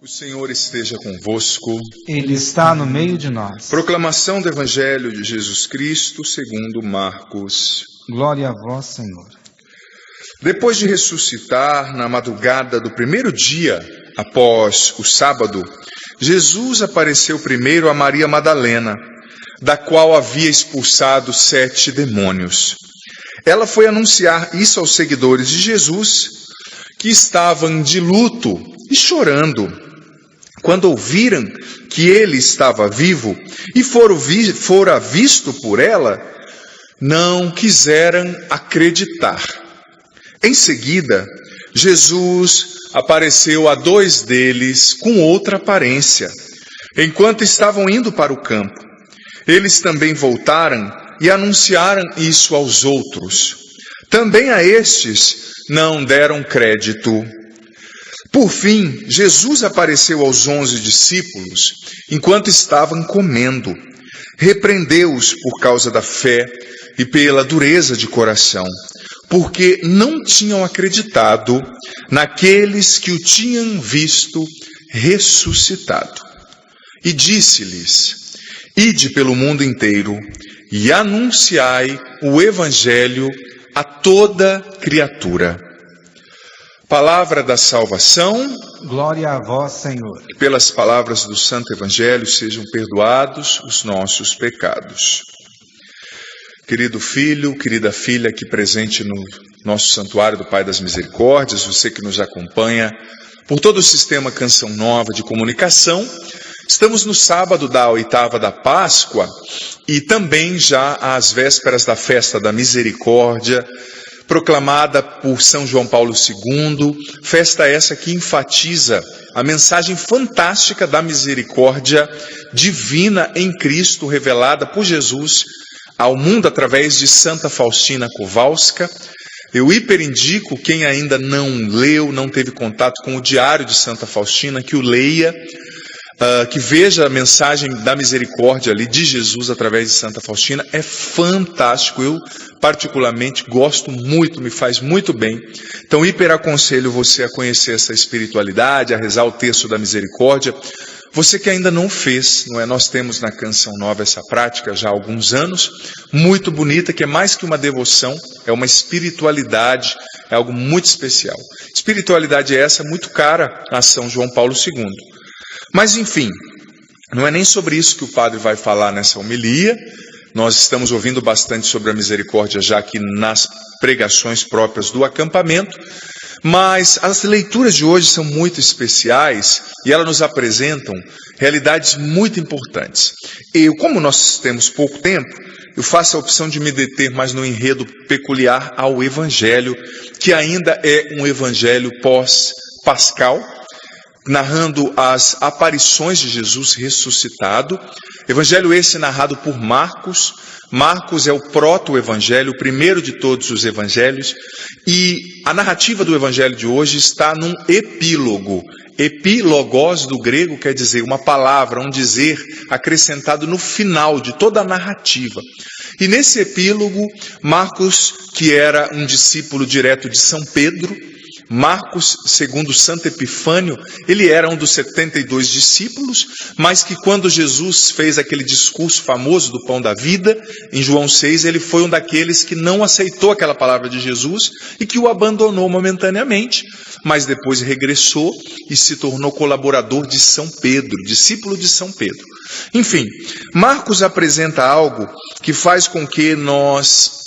O Senhor esteja convosco. Ele está no meio de nós. Proclamação do Evangelho de Jesus Cristo segundo Marcos. Glória a vós, Senhor. Depois de ressuscitar na madrugada do primeiro dia após o sábado, Jesus apareceu primeiro a Maria Madalena, da qual havia expulsado 7 demônios. Ela foi anunciar isso aos seguidores de Jesus, que estavam de luto e chorando. Quando ouviram que ele estava vivo e fora visto por ela, não quiseram acreditar. Em seguida, Jesus apareceu a 2 deles com outra aparência, enquanto estavam indo para o campo. Eles também voltaram e anunciaram isso aos outros. Também a estes não deram crédito. Por fim, Jesus apareceu aos 11 discípulos, enquanto estavam comendo. Repreendeu-os por causa da fé e pela dureza de coração, porque não tinham acreditado naqueles que o tinham visto ressuscitado. E disse-lhes: Ide pelo mundo inteiro e anunciai o Evangelho a toda criatura. Palavra da salvação. Glória a vós, Senhor. Que pelas palavras do Santo Evangelho sejam perdoados os nossos pecados. Querido filho, querida filha aqui presente no nosso Santuário do Pai das Misericórdias, você que nos acompanha por todo o sistema Canção Nova de comunicação, estamos no sábado da 8ª da Páscoa e também já às vésperas da Festa da Misericórdia, proclamada por São João Paulo II, festa essa que enfatiza a mensagem fantástica da misericórdia divina em Cristo, revelada por Jesus ao mundo através de Santa Faustina Kowalska. Eu hiperindico quem ainda não leu, não teve contato com o Diário de Santa Faustina, que o leia, que veja a mensagem da misericórdia ali de Jesus através de Santa Faustina. É fantástico, eu particularmente gosto muito, me faz muito bem. Então hiperaconselho você a conhecer essa espiritualidade, a rezar o texto da misericórdia. Você que ainda não fez, não é? Nós temos na Canção Nova essa prática já há alguns anos, muito bonita, que é mais que uma devoção, é uma espiritualidade, é algo muito especial. Espiritualidade essa muito cara a São João Paulo II. Mas enfim, não é nem sobre isso que o padre vai falar nessa homilia. Nós estamos ouvindo bastante sobre a misericórdia já aqui nas pregações próprias do acampamento, mas as leituras de hoje são muito especiais e elas nos apresentam realidades muito importantes. Como nós temos pouco tempo, eu faço a opção de me deter mais no enredo peculiar ao Evangelho, que ainda é um Evangelho pós-pascal, narrando as aparições de Jesus ressuscitado. Evangelho esse narrado por Marcos. Marcos é o proto-evangelho, o primeiro de todos os evangelhos, e a narrativa do evangelho de hoje está num epílogo. Epilogos do grego quer dizer uma palavra, um dizer acrescentado no final de toda a narrativa. E nesse epílogo, Marcos, que era um discípulo direto de São Pedro, Marcos, segundo Santo Epifânio, ele era um dos 72 discípulos, mas que quando Jesus fez aquele discurso famoso do pão da vida, em João 6, ele foi um daqueles que não aceitou aquela palavra de Jesus e que o abandonou momentaneamente, mas depois regressou e se tornou colaborador de São Pedro, discípulo de São Pedro. Enfim, Marcos apresenta algo que faz com que nós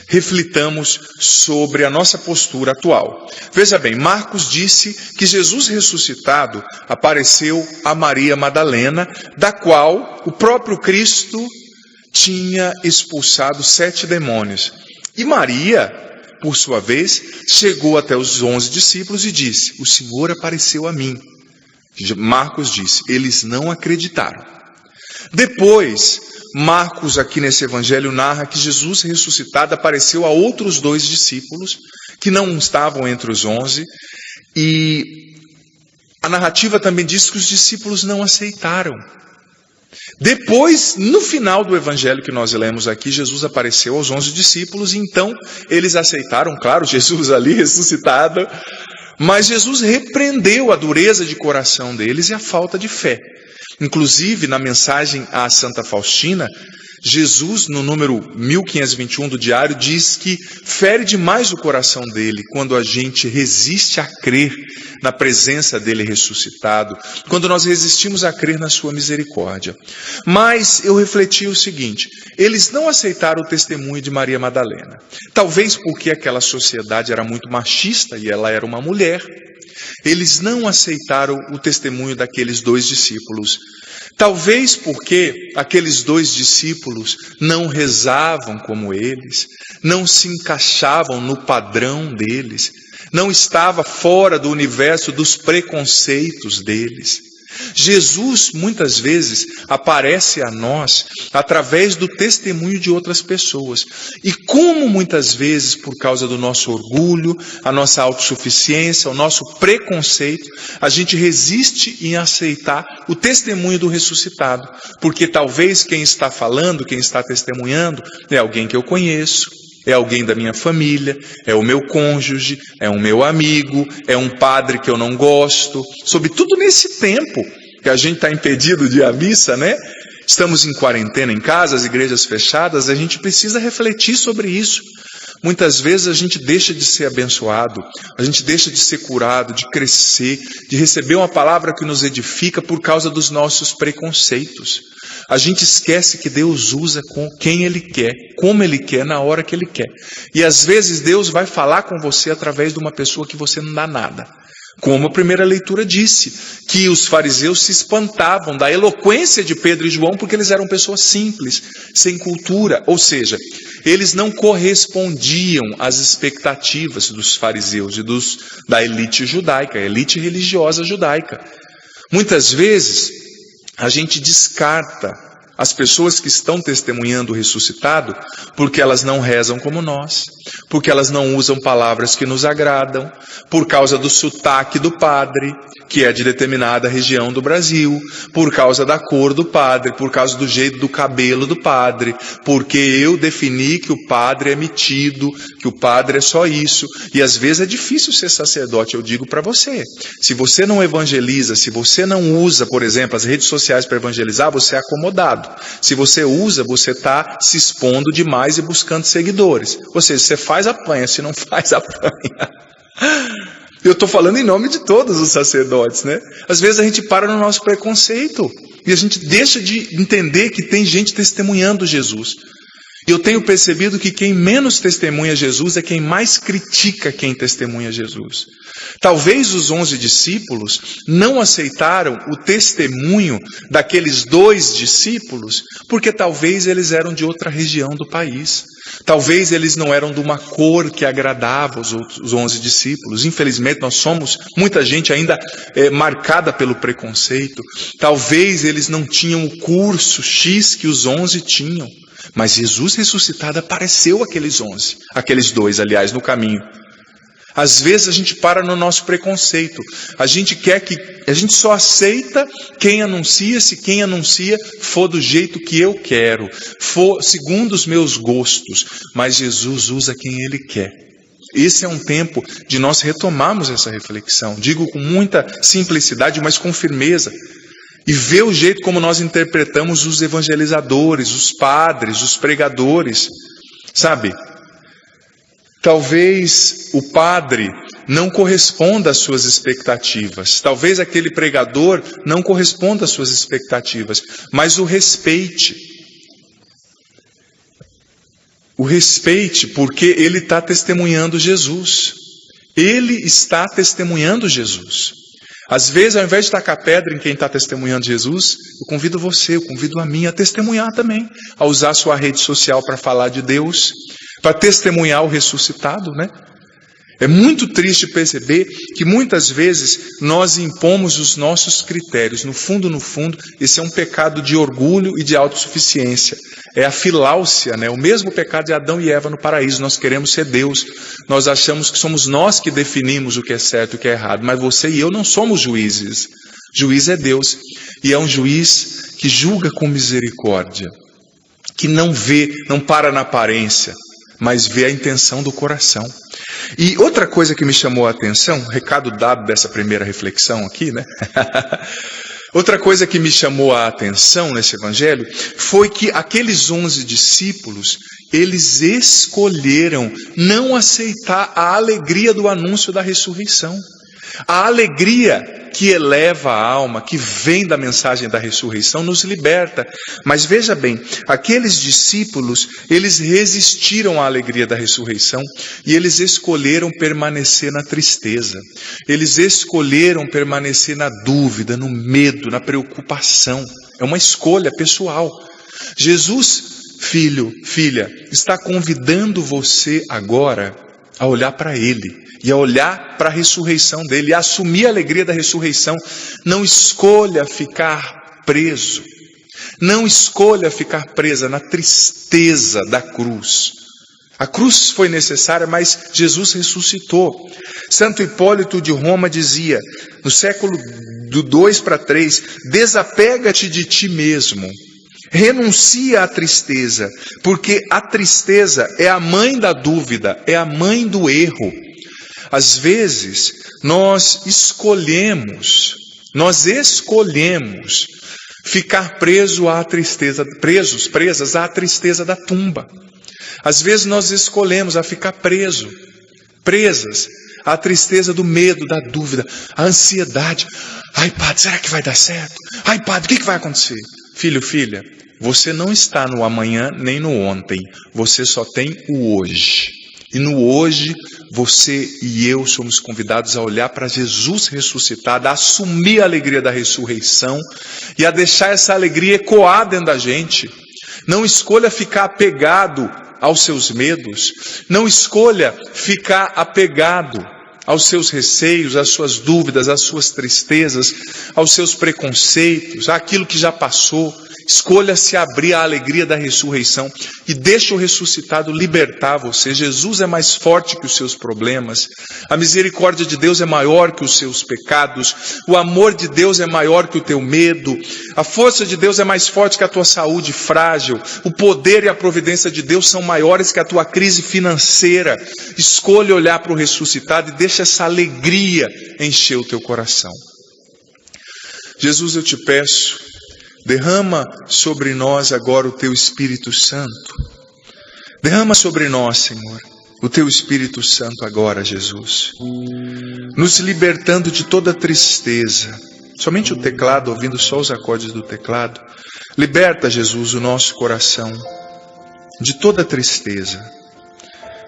reflitamos sobre a nossa postura atual. Veja bem, Marcos disse que Jesus ressuscitado apareceu a Maria Madalena, da qual o próprio Cristo tinha expulsado 7 demônios. E Maria, por sua vez, chegou até os 11 discípulos e disse: O Senhor apareceu a mim. Marcos disse: eles não acreditaram. Depois, Marcos, aqui nesse evangelho, narra que Jesus ressuscitado apareceu a outros 2 discípulos, que não estavam entre os 11, e a narrativa também diz que os discípulos não aceitaram. Depois, no final do evangelho que nós lemos aqui, Jesus apareceu aos 11 discípulos, e então eles aceitaram, claro, Jesus ali ressuscitado, Mas Jesus repreendeu a dureza de coração deles e a falta de fé. Inclusive, na mensagem à Santa Faustina, Jesus, no número 1521 do diário, diz que fere demais o coração dele quando a gente resiste a crer na presença dele ressuscitado, quando nós resistimos a crer na sua misericórdia. Mas eu refleti o seguinte: eles não aceitaram o testemunho de Maria Madalena. Talvez porque aquela sociedade era muito machista e ela era uma mulher. Eles não aceitaram o testemunho daqueles 2 discípulos. Talvez porque aqueles 2 discípulos não rezavam como eles, não se encaixavam no padrão deles, não estava fora do universo dos preconceitos deles. Jesus muitas vezes aparece a nós através do testemunho de outras pessoas. E como muitas vezes, por causa do nosso orgulho, a nossa autossuficiência, o nosso preconceito, a gente resiste em aceitar o testemunho do ressuscitado. Porque talvez quem está falando, quem está testemunhando, é alguém que eu conheço, é alguém da minha família, é o meu cônjuge, é um meu amigo, é um padre que eu não gosto. Sobretudo nesse tempo que a gente está impedido de ir à missa, né? Estamos em quarentena em casa, as igrejas fechadas, a gente precisa refletir sobre isso. Muitas vezes a gente deixa de ser abençoado, a gente deixa de ser curado, de crescer, de receber uma palavra que nos edifica por causa dos nossos preconceitos. A gente esquece que Deus usa com quem Ele quer, como Ele quer, na hora que Ele quer. E às vezes Deus vai falar com você através de uma pessoa que você não dá nada. Como a primeira leitura disse, que os fariseus se espantavam da eloquência de Pedro e João porque eles eram pessoas simples, sem cultura. Ou seja, eles não correspondiam às expectativas dos fariseus e da elite judaica, a elite religiosa judaica. Muitas vezes a gente descarta as pessoas que estão testemunhando o ressuscitado porque elas não rezam como nós, porque elas não usam palavras que nos agradam, por causa do sotaque do padre, que é de determinada região do Brasil, por causa da cor do padre, por causa do jeito do cabelo do padre, porque eu defini que o padre é metido, que o padre é só isso. E às vezes é difícil ser sacerdote, eu digo para você. Se você não evangeliza, se você não usa, por exemplo, as redes sociais para evangelizar, você é acomodado. Se você usa, você está se expondo demais e buscando seguidores. Ou seja, você faz, apanha, se não faz, apanha. Eu estou falando em nome de todos os sacerdotes, né? Às vezes a gente para no nosso preconceito e a gente deixa de entender que tem gente testemunhando Jesus. E eu tenho percebido que quem menos testemunha Jesus é quem mais critica quem testemunha Jesus. Talvez os 11 discípulos não aceitaram o testemunho daqueles 2 discípulos, porque talvez eles eram de outra região do país. Talvez eles não eram de uma cor que agradava os 11 discípulos. Infelizmente nós somos, muita gente ainda marcada pelo preconceito. Talvez eles não tinham o curso X que os 11 tinham. Mas Jesus ressuscitado apareceu aqueles 2, aliás, no caminho. Às vezes a gente para no nosso preconceito. A gente só aceita quem anuncia, se quem anuncia for do jeito que eu quero, for segundo os meus gostos. Mas Jesus usa quem Ele quer. Esse é um tempo de nós retomarmos essa reflexão. Digo com muita simplicidade, mas com firmeza. E ver o jeito como nós interpretamos os evangelizadores, os padres, os pregadores. Sabe? Talvez o padre não corresponda às suas expectativas. Talvez aquele pregador não corresponda às suas expectativas. Mas o respeite. O respeite porque ele está testemunhando Jesus. Ele está testemunhando Jesus. Às vezes, ao invés de tacar pedra em quem está testemunhando Jesus, eu convido você, eu convido a mim a testemunhar também, a usar a sua rede social para falar de Deus, para testemunhar o ressuscitado, né? É muito triste perceber que muitas vezes nós impomos os nossos critérios. No fundo, esse é um pecado de orgulho e de autossuficiência. É a filáusia, né? O mesmo pecado de Adão e Eva no paraíso. Nós queremos ser Deus. Nós achamos que somos nós que definimos o que é certo e o que é errado. Mas você e eu não somos juízes. Juiz é Deus. E é um juiz que julga com misericórdia. Que não vê, não para na aparência, mas vê a intenção do coração. E outra coisa que me chamou a atenção, recado dado dessa primeira reflexão aqui, né? Outra coisa que me chamou a atenção nesse evangelho foi que aqueles 11 discípulos, eles escolheram não aceitar a alegria do anúncio da ressurreição. A alegria que eleva a alma, que vem da mensagem da ressurreição, nos liberta. Mas veja bem, aqueles discípulos, eles resistiram à alegria da ressurreição e eles escolheram permanecer na tristeza. Eles escolheram permanecer na dúvida, no medo, na preocupação. É uma escolha pessoal. Jesus, filho, filha, está convidando você agora a olhar para Ele. E a olhar para a ressurreição dele, e a assumir a alegria da ressurreição. Não escolha ficar preso. Não escolha ficar presa na tristeza da cruz. A cruz foi necessária, mas Jesus ressuscitou. Santo Hipólito de Roma dizia, no século do 2 para 3, desapega-te de ti mesmo. Renuncia à tristeza, porque a tristeza é a mãe da dúvida, é a mãe do erro. Às vezes, nós escolhemos ficar presas à tristeza da tumba. Às vezes nós escolhemos a ficar presas à tristeza do medo, da dúvida, a ansiedade. Ai, padre, será que vai dar certo? Ai, padre, o que vai acontecer? Filho, filha, você não está no amanhã nem no ontem, você só tem o hoje. E no hoje, você e eu somos convidados a olhar para Jesus ressuscitado, a assumir a alegria da ressurreição e a deixar essa alegria ecoar dentro da gente. Não escolha ficar apegado aos seus medos, não escolha ficar apegado aos seus receios, às suas dúvidas, às suas tristezas, aos seus preconceitos, àquilo que já passou. Escolha se abrir à alegria da ressurreição e deixa o ressuscitado libertar você. Jesus é mais forte que os seus problemas. A misericórdia de Deus é maior que os seus pecados. O amor de Deus é maior que o teu medo. A força de Deus é mais forte que a tua saúde frágil. O poder e a providência de Deus são maiores que a tua crise financeira. Escolha olhar para o ressuscitado e deixa essa alegria encher o teu coração. Jesus, eu te peço, derrama sobre nós agora o Teu Espírito Santo. Derrama sobre nós, Senhor, o Teu Espírito Santo agora, Jesus. Nos libertando de toda tristeza. Somente o teclado, ouvindo só os acordes do teclado. Liberta, Jesus, o nosso coração de toda tristeza.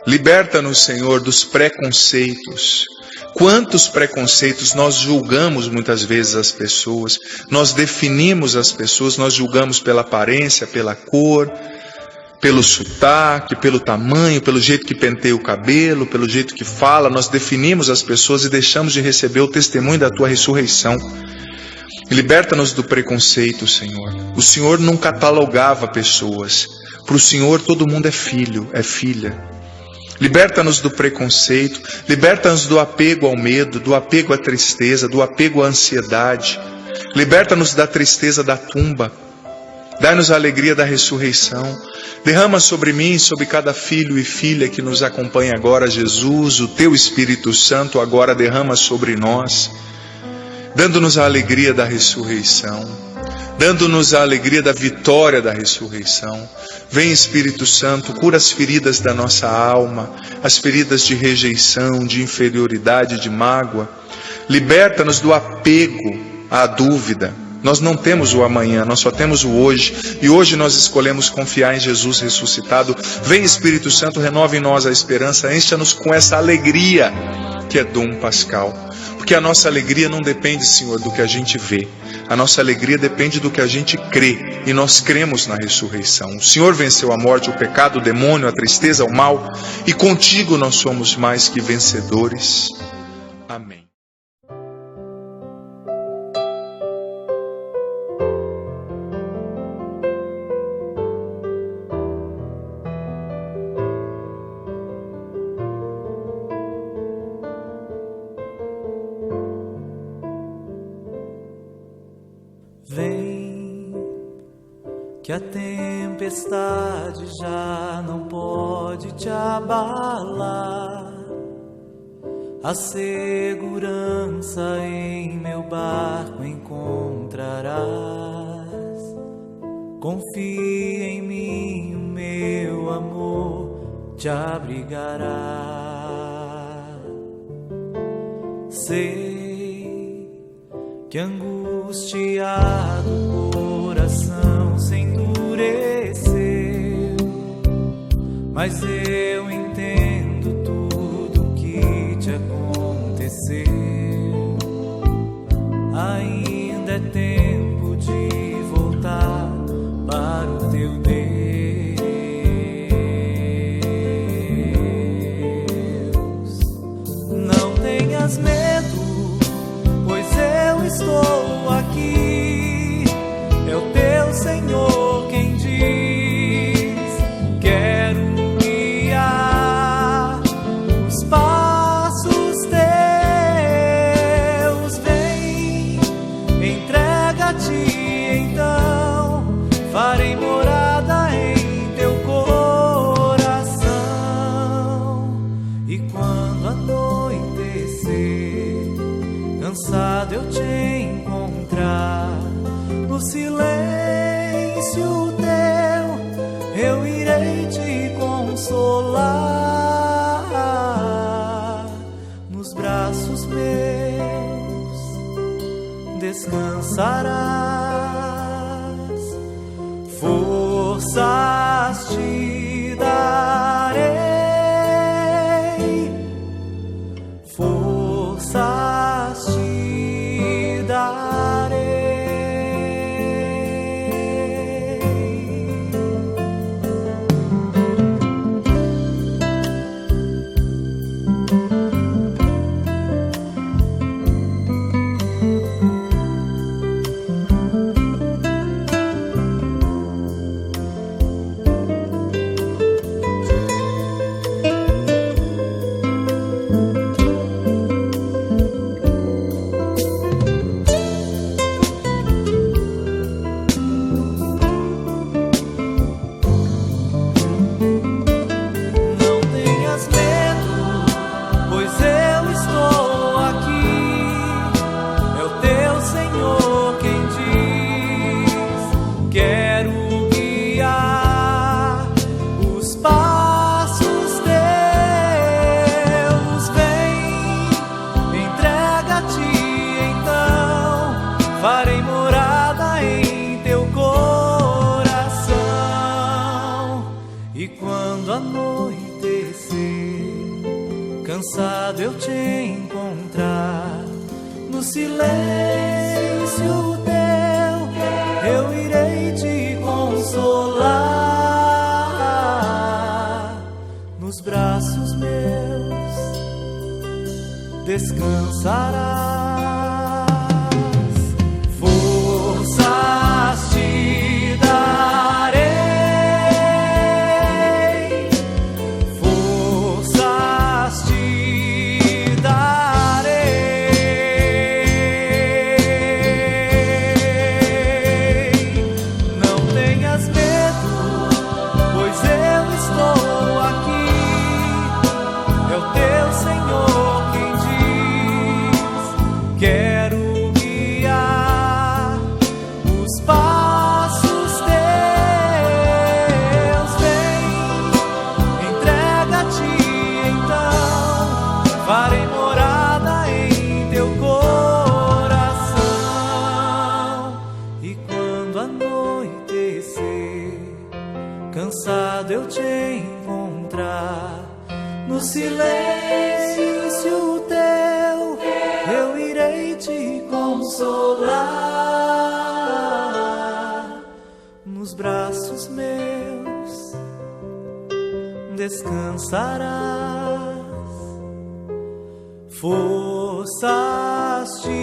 Liberta-nos, Senhor, dos preconceitos. Quantos preconceitos nós julgamos muitas vezes as pessoas, nós definimos as pessoas, nós julgamos pela aparência, pela cor, pelo sotaque, pelo tamanho, pelo jeito que penteia o cabelo, pelo jeito que fala, nós definimos as pessoas e deixamos de receber o testemunho da Tua ressurreição. Liberta-nos do preconceito, Senhor. O Senhor não catalogava pessoas, para o Senhor todo mundo é filho, é filha. Liberta-nos do preconceito, liberta-nos do apego ao medo, do apego à tristeza, do apego à ansiedade. Liberta-nos da tristeza da tumba. Dá-nos a alegria da ressurreição. Derrama sobre mim e sobre cada filho e filha que nos acompanha agora, Jesus, o Teu Espírito Santo agora derrama sobre nós, dando-nos a alegria da ressurreição. Dando-nos a alegria da vitória da ressurreição. Vem, Espírito Santo, cura as feridas da nossa alma, as feridas de rejeição, de inferioridade, de mágoa. Liberta-nos do apego à dúvida. Nós não temos o amanhã, nós só temos o hoje. E hoje nós escolhemos confiar em Jesus ressuscitado. Vem, Espírito Santo, renova em nós a esperança, encha-nos com essa alegria que é dom pascal. Porque a nossa alegria não depende, Senhor, do que a gente vê. A nossa alegria depende do que a gente crê. E nós cremos na ressurreição. O Senhor venceu a morte, o pecado, o demônio, a tristeza, o mal. E contigo nós somos mais que vencedores. Amém. Vem, que a tempestade já não pode te abalar. a segurança em meu barco encontrarás. Confia em mim, o meu amor te abrigará. Sei que angustiado o coração se endureceu, mas eu entendo tudo que te aconteceu. Ainda é tempo de voltar para o teu Deus. Não tenhas medo, pois eu estou aqui. É o teu Senhor quem diz: quero guiar os passos teus. Vem, entrega-te então, farei morada em teu coração. E quando anoitecer, cansado eu te encontrar, no silêncio teu eu irei te consolar. Nos braços meus descansarás. Forças te darei, forças te darei. Farei morada em teu coração. E quando anoitecer, cansado eu te encontrar, no silêncio teu eu irei te consolar. Nos braços meus descansarás. Forças te darei, forças te darei. Não tenhas medo, pois eu estou aqui. É o teu Senhor quem diz: quero guiar os passos teus. Vem, entrega-te então, farei morada em teu coração. E quando anoitecer, cansado eu te encontrar, no silêncio teu eu irei te consolar. Nos braços meus descansarás. Forças te